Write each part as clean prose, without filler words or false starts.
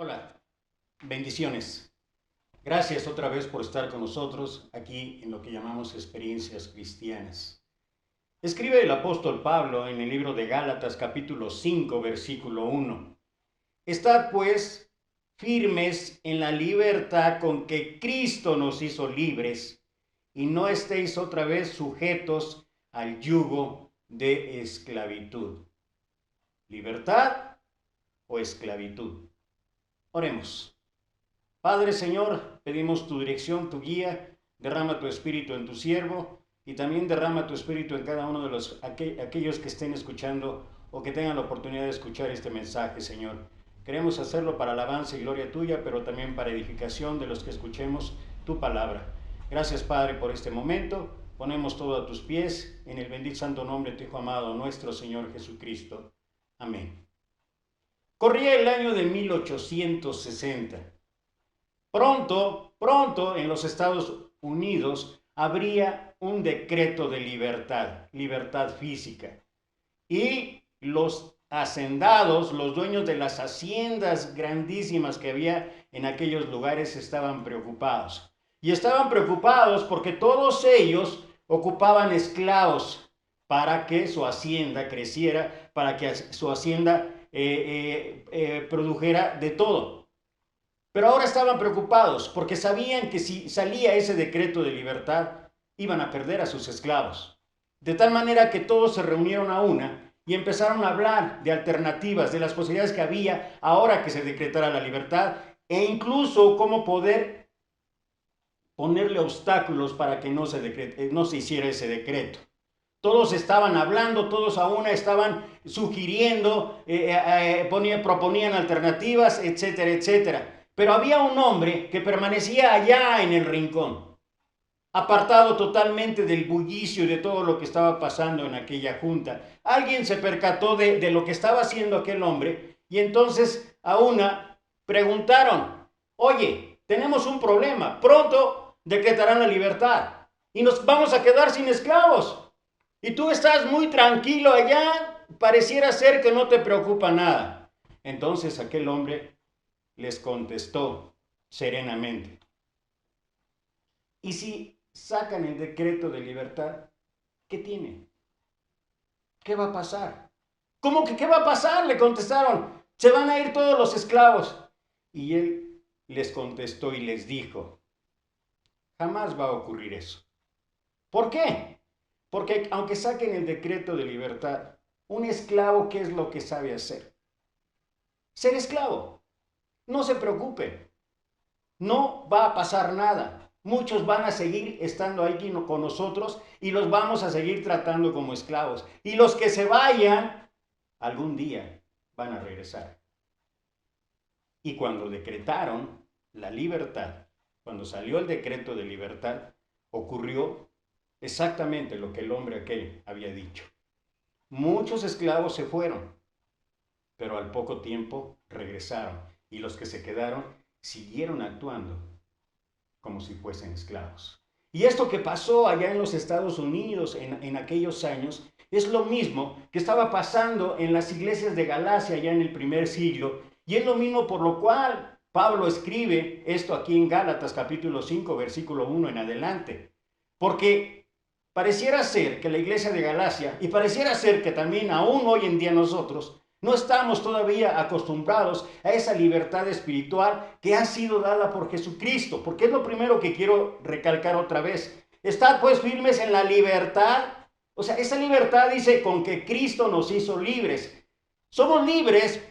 Hola, bendiciones. Gracias otra vez por estar con nosotros aquí en lo que llamamos experiencias cristianas. Escribe el apóstol Pablo en el libro de Gálatas capítulo 5 versículo 1. Estad pues firmes en la libertad con que Cristo nos hizo libres y no estéis otra vez sujetos al yugo de esclavitud. ¿Libertad o esclavitud? Oremos. Padre Señor, pedimos tu dirección, tu guía, derrama tu espíritu en tu siervo y también derrama tu espíritu en cada uno de aquellos que estén escuchando o que tengan la oportunidad de escuchar este mensaje, Señor. Queremos hacerlo para alabanza y gloria tuya, pero también para edificación de los que escuchemos tu palabra. Gracias, Padre, por este momento. Ponemos todo a tus pies en el bendito santo nombre de tu Hijo amado, nuestro Señor Jesucristo. Amén. Corría el año de 1860. Pronto en los Estados Unidos habría un decreto de libertad física. Y los hacendados, los dueños de las haciendas grandísimas que había en aquellos lugares estaban preocupados. Y estaban preocupados porque todos ellos ocupaban esclavos para que su hacienda creciera, para que su hacienda produjera de todo. Pero ahora estaban preocupados porque sabían que si salía ese decreto de libertad, iban a perder a sus esclavos. De tal manera que todos se reunieron a una y empezaron a hablar de alternativas, de las posibilidades que había ahora que se decretara la libertad e incluso cómo poder ponerle obstáculos para que no se hiciera ese decreto. Todos estaban hablando, todos a una estaban sugiriendo, proponían alternativas, etcétera, etcétera. Pero había un hombre que permanecía allá en el rincón, apartado totalmente del bullicio y de todo lo que estaba pasando en aquella junta. Alguien se percató de lo que estaba haciendo aquel hombre y entonces a una preguntaron: oye, tenemos un problema, pronto decretarán la libertad y nos vamos a quedar sin esclavos. Y tú estás muy tranquilo allá, pareciera ser que no te preocupa nada. Entonces aquel hombre les contestó serenamente: ¿y si sacan el decreto de libertad, qué tiene? ¿Qué va a pasar? ¿Cómo que qué va a pasar?, le contestaron. Se van a ir todos los esclavos. Y él les contestó y les dijo: jamás va a ocurrir eso. ¿Por qué? Porque aunque saquen el decreto de libertad, un esclavo, ¿qué es lo que sabe hacer? Ser esclavo. No se preocupe, no va a pasar nada. Muchos van a seguir estando aquí con nosotros y los vamos a seguir tratando como esclavos. Y los que se vayan, algún día van a regresar. Y cuando decretaron la libertad, cuando salió el decreto de libertad, ocurrió exactamente lo que el hombre aquel había dicho. Muchos esclavos se fueron, pero al poco tiempo regresaron y los que se quedaron siguieron actuando como si fuesen esclavos. Y esto que pasó allá en los Estados Unidos en aquellos años es lo mismo que estaba pasando en las iglesias de Galacia allá en el primer siglo, y es lo mismo por lo cual Pablo escribe esto aquí en Gálatas capítulo 5 versículo 1 en adelante, porque pareciera ser que la iglesia de Galacia, y pareciera ser que también aún hoy en día nosotros, no estamos todavía acostumbrados a esa libertad espiritual que ha sido dada por Jesucristo, porque es lo primero que quiero recalcar otra vez. Estad pues firmes en la libertad. O sea, esa libertad dice con que Cristo nos hizo libres. Somos libres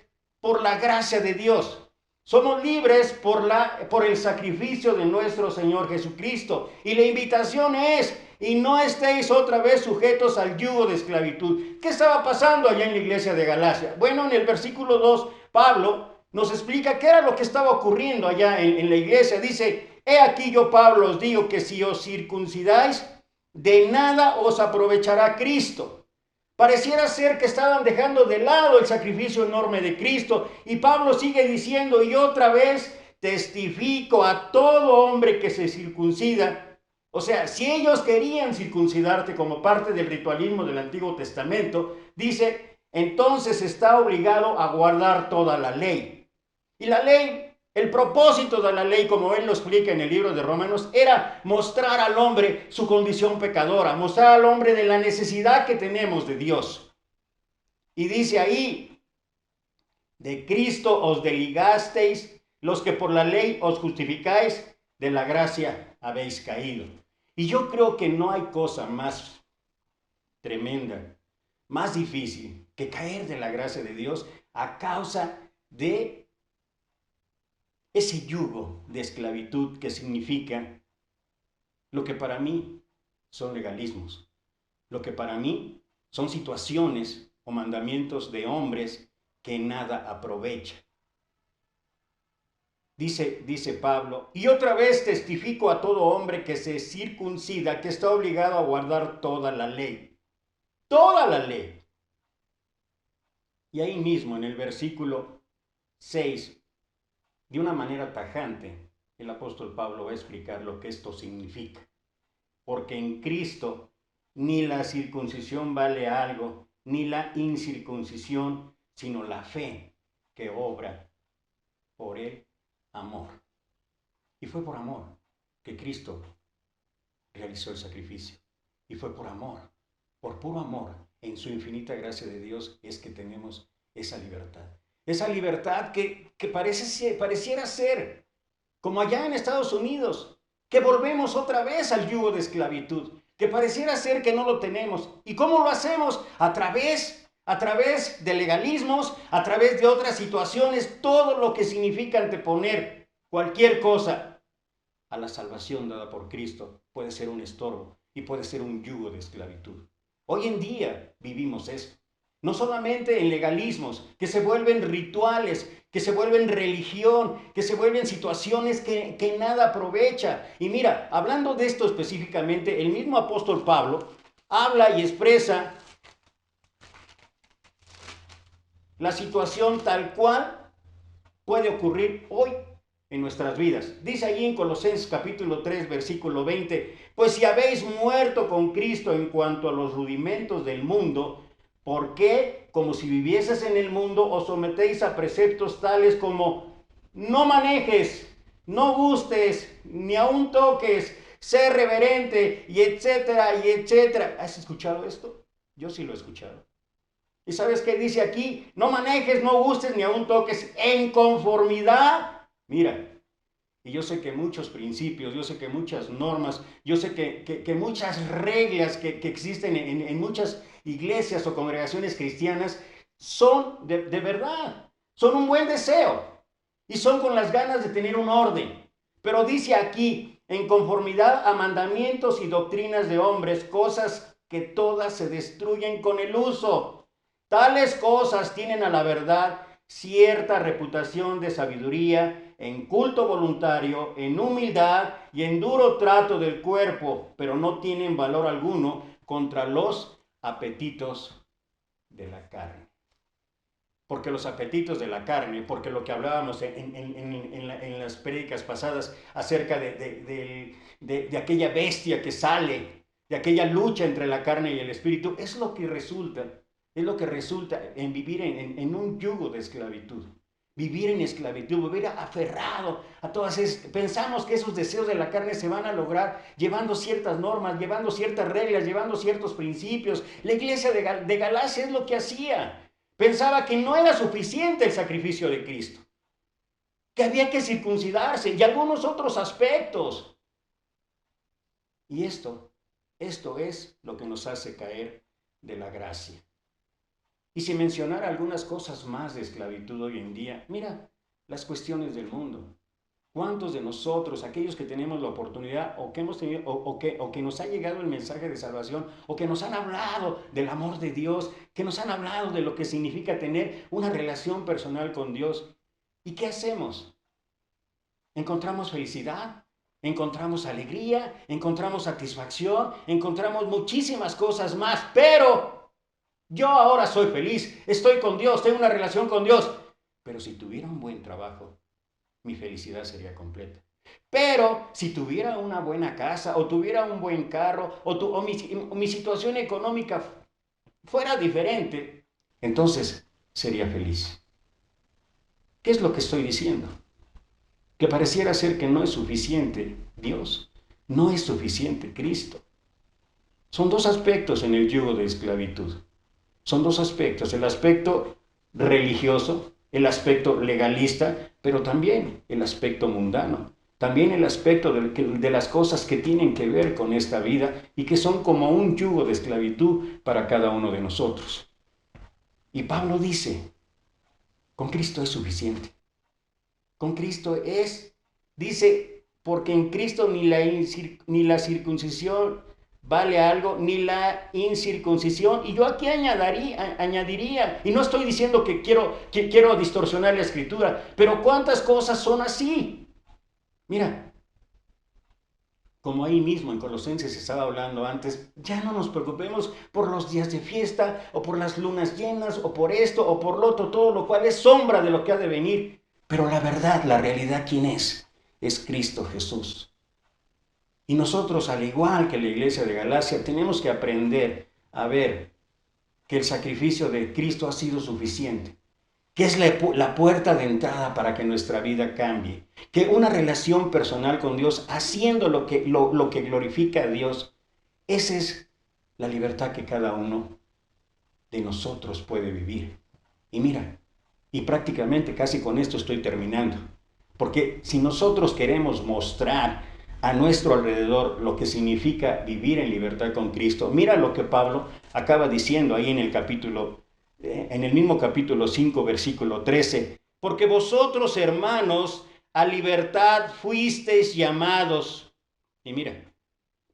por la gracia de Dios. Somos libres por el sacrificio de nuestro Señor Jesucristo. Y la invitación es: y no estéis otra vez sujetos al yugo de esclavitud. ¿Qué estaba pasando allá en la iglesia de Galacia? Bueno, en el versículo 2, Pablo nos explica qué era lo que estaba ocurriendo allá en la iglesia. Dice: he aquí yo, Pablo, os digo que si os circuncidáis, de nada os aprovechará Cristo. Pareciera ser que estaban dejando de lado el sacrificio enorme de Cristo. Y Pablo sigue diciendo: y otra vez testifico a todo hombre que se circuncida. O sea, si ellos querían circuncidarte como parte del ritualismo del Antiguo Testamento, dice, entonces está obligado a guardar toda la ley. Y la ley, el propósito de la ley, como él lo explica en el libro de Romanos, era mostrar al hombre su condición pecadora, mostrar al hombre de la necesidad que tenemos de Dios. Y dice ahí, de Cristo os desligasteis, los que por la ley os justificáis, de la gracia habéis caído. Y yo creo que no hay cosa más tremenda, más difícil que caer de la gracia de Dios a causa de ese yugo de esclavitud que significa lo que para mí son legalismos, lo que para mí son situaciones o mandamientos de hombres que nada aprovechan. Dice Pablo, y otra vez testifico a todo hombre que se circuncida que está obligado a guardar toda la ley. Toda la ley. Y ahí mismo en el versículo 6, de una manera tajante, el apóstol Pablo va a explicar lo que esto significa. Porque en Cristo ni la circuncisión vale algo, ni la incircuncisión, sino la fe que obra por el amor. Y fue por amor que Cristo realizó el sacrificio. Y fue por amor, por puro amor, en su infinita gracia de Dios, es que tenemos esa libertad. Esa libertad que pareciera ser como allá en Estados Unidos, que volvemos otra vez al yugo de esclavitud, que pareciera ser que no lo tenemos. ¿Y cómo lo hacemos? A través de legalismos, a través de otras situaciones, todo lo que significa anteponer cualquier cosa a la salvación dada por Cristo puede ser un estorbo y puede ser un yugo de esclavitud. Hoy en día vivimos esto. No solamente en legalismos, que se vuelven rituales, que se vuelven religión, que se vuelven situaciones que nada aprovecha. Y mira, hablando de esto específicamente, el mismo apóstol Pablo habla y expresa la situación tal cual puede ocurrir hoy en nuestras vidas. Dice allí en Colosenses capítulo 3, versículo 20, pues si habéis muerto con Cristo en cuanto a los rudimentos del mundo, ¿por qué, como si vivieses en el mundo, os sometéis a preceptos tales como no manejes, no gustes, ni aun toques, sé reverente, y etcétera, y etcétera? ¿Has escuchado esto? Yo sí lo he escuchado. ¿Y sabes qué dice aquí? No manejes, no gustes, ni aun toques, en conformidad. Mira, y yo sé que muchos principios, yo sé que muchas normas, yo sé que muchas reglas que existen en muchas iglesias o congregaciones cristianas son de verdad, son un buen deseo y son con las ganas de tener un orden. Pero dice aquí, en conformidad a mandamientos y doctrinas de hombres, cosas que todas se destruyen con el uso. Tales cosas tienen a la verdad cierta reputación de sabiduría, en culto voluntario, en humildad y en duro trato del cuerpo, pero no tienen valor alguno contra los apetitos de la carne. Porque los apetitos de la carne, porque lo que hablábamos en las prédicas pasadas acerca de aquella bestia que sale, de aquella lucha entre la carne y el espíritu, es lo que resulta en vivir en un yugo de esclavitud. Vivir en esclavitud, vivir aferrado a todas esas. Pensamos que esos deseos de la carne se van a lograr llevando ciertas normas, llevando ciertas reglas, llevando ciertos principios. La iglesia de Galacia es lo que hacía. Pensaba que no era suficiente el sacrificio de Cristo, que había que circuncidarse y algunos otros aspectos. Y esto es lo que nos hace caer de la gracia. Y sin mencionar algunas cosas más de esclavitud hoy en día, mira las cuestiones del mundo. ¿Cuántos de nosotros, aquellos que tenemos la oportunidad o que hemos tenido, o que nos ha llegado el mensaje de salvación, o que nos han hablado del amor de Dios, que nos han hablado de lo que significa tener una relación personal con Dios? ¿Y qué hacemos? Encontramos felicidad, encontramos alegría, encontramos satisfacción, encontramos muchísimas cosas más, pero yo ahora soy feliz, estoy con Dios, tengo una relación con Dios. Pero si tuviera un buen trabajo, mi felicidad sería completa. Pero si tuviera una buena casa, o tuviera un buen carro, o mi situación económica fuera diferente, entonces sería feliz. ¿Qué es lo que estoy diciendo? Que pareciera ser que no es suficiente Dios, no es suficiente Cristo. Son dos aspectos en el yugo de esclavitud. Son dos aspectos, el aspecto religioso, el aspecto legalista, pero también el aspecto mundano. También el aspecto de las cosas que tienen que ver con esta vida y que son como un yugo de esclavitud para cada uno de nosotros. Y Pablo dice, con Cristo es suficiente. Con Cristo dice, porque en Cristo ni la circuncisión vale algo, ni la incircuncisión. Y yo aquí añadiría, y no estoy diciendo que quiero distorsionar la escritura, pero ¿cuántas cosas son así? Mira, como ahí mismo en Colosenses se estaba hablando antes, ya no nos preocupemos por los días de fiesta, o por las lunas llenas, o por esto, o por lo otro, todo lo cual es sombra de lo que ha de venir. Pero la verdad, la realidad, ¿quién es? Es Cristo Jesús. Y nosotros, al igual que la iglesia de Galacia, tenemos que aprender a ver que el sacrificio de Cristo ha sido suficiente, que es la puerta de entrada para que nuestra vida cambie, que una relación personal con Dios, haciendo lo que glorifica a Dios, esa es la libertad que cada uno de nosotros puede vivir. Y mira, y prácticamente casi con esto estoy terminando, porque si nosotros queremos mostrar a nuestro alrededor lo que significa vivir en libertad con Cristo, mira lo que Pablo acaba diciendo ahí en el mismo capítulo 5, versículo 13, porque vosotros, hermanos, a libertad fuisteis llamados. Y mira,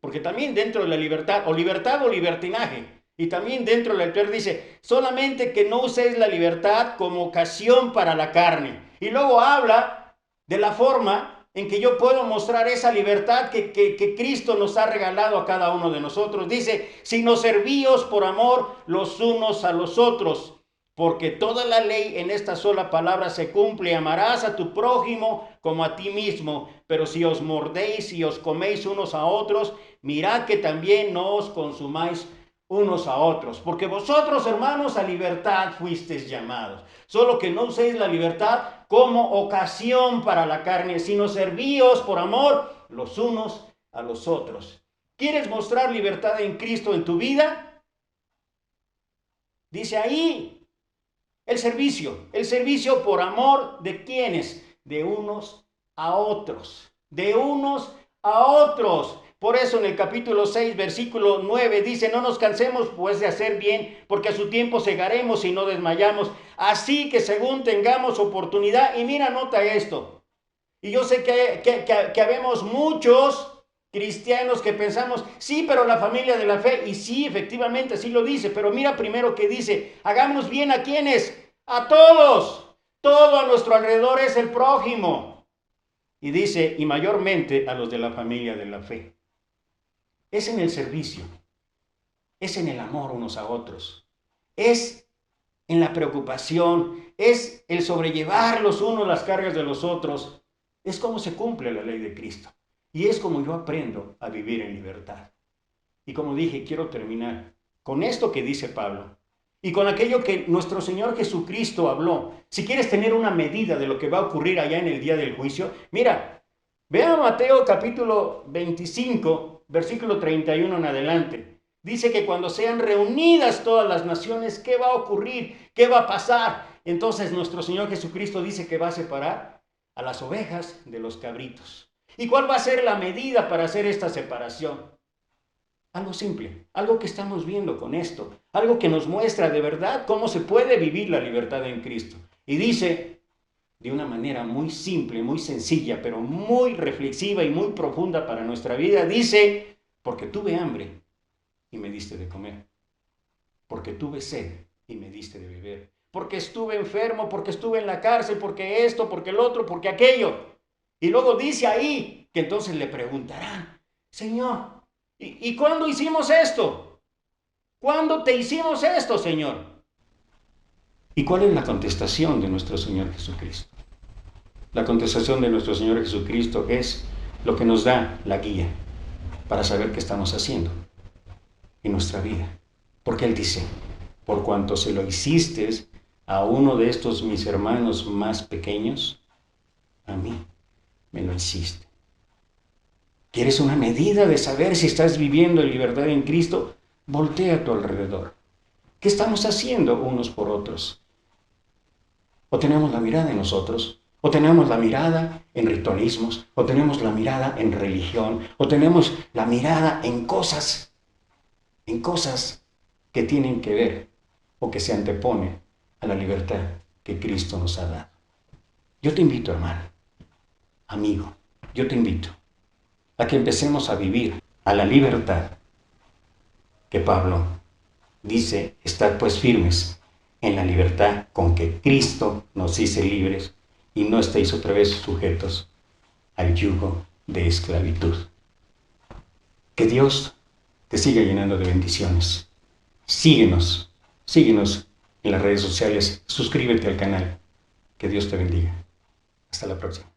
porque también dentro de la libertad o libertinaje, y también dentro de la libertad dice, solamente que no uséis la libertad como ocasión para la carne. Y luego habla de la forma en que yo puedo mostrar esa libertad que Cristo nos ha regalado a cada uno de nosotros. Dice, sino servíos por amor los unos a los otros. Porque toda la ley en esta sola palabra se cumple, amarás a tu prójimo como a ti mismo. Pero si os mordéis y os coméis unos a otros, mirad que también no os consumáis unos a otros. Porque vosotros, hermanos, a libertad fuisteis llamados. Solo que no uséis la libertad como ocasión para la carne, sino servíos por amor los unos a los otros. ¿Quieres mostrar libertad en Cristo en tu vida? Dice ahí, el servicio por amor ¿de quiénes? De unos a otros, de unos a otros. Por eso en el capítulo 6, versículo 9 dice, no nos cansemos pues de hacer bien, porque a su tiempo segaremos y no desmayamos. Así que según tengamos oportunidad, y mira, nota esto, y yo sé que habemos muchos cristianos que pensamos, sí, pero la familia de la fe, y sí, efectivamente, así lo dice, pero mira primero que dice, hagamos bien a quienes, a todos, todo a nuestro alrededor es el prójimo. Y dice, y mayormente a los de la familia de la fe. Es en el servicio, es en el amor unos a otros, es en la preocupación, es el sobrellevar los unos las cargas de los otros, es como se cumple la ley de Cristo. Y es como yo aprendo a vivir en libertad. Y como dije, quiero terminar con esto que dice Pablo y con aquello que nuestro Señor Jesucristo habló. Si quieres tener una medida de lo que va a ocurrir allá en el día del juicio, mira, ve a Mateo capítulo 25, versículo 31 en adelante. Dice que cuando sean reunidas todas las naciones, ¿qué va a ocurrir? ¿Qué va a pasar? Entonces nuestro Señor Jesucristo dice que va a separar a las ovejas de los cabritos. ¿Y cuál va a ser la medida para hacer esta separación? Algo simple, algo que estamos viendo con esto, algo que nos muestra de verdad cómo se puede vivir la libertad en Cristo. Y dice, de una manera muy simple, muy sencilla, pero muy reflexiva y muy profunda para nuestra vida, dice, porque tuve hambre y me diste de comer, porque tuve sed y me diste de beber, porque estuve enfermo, porque estuve en la cárcel, porque esto, porque el otro, porque aquello. Y luego dice ahí que entonces le preguntarán, Señor, ¿y cuándo hicimos esto? ¿Cuándo te hicimos esto, Señor? ¿Y cuál es la contestación de nuestro Señor Jesucristo? La contestación de nuestro Señor Jesucristo es lo que nos da la guía para saber qué estamos haciendo en nuestra vida. Porque Él dice, por cuanto se lo hiciste a uno de estos mis hermanos más pequeños, a mí me lo hiciste. ¿Quieres una medida de saber si estás viviendo en libertad en Cristo? Voltea a tu alrededor. ¿Qué estamos haciendo unos por otros? O tenemos la mirada en nosotros, o tenemos la mirada en ritualismos, o tenemos la mirada en religión, o tenemos la mirada en cosas que tienen que ver o que se anteponen a la libertad que Cristo nos ha dado. Yo te invito, hermano, amigo, yo te invito a que empecemos a vivir a la libertad que Pablo dice: estad pues firmes en la libertad con que Cristo nos hizo libres, y no estéis otra vez sujetos al yugo de esclavitud. Que Dios te siga llenando de bendiciones. Síguenos en las redes sociales, suscríbete al canal. Que Dios te bendiga. Hasta la próxima.